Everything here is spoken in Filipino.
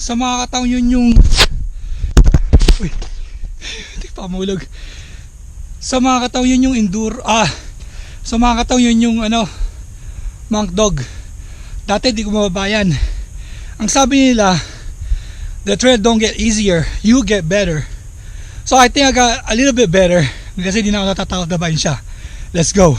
Sa mga kataon yun yung uy, hindi pa mahulog. Sa mga kataon yun yung sa mga kataon yun yung monk dog. Dati di ko mababayan. Ang sabi nila, the trail don't get easier, you get better. So I think I got a little bit better kasi di na ako natatakot na bayan siya. Let's go.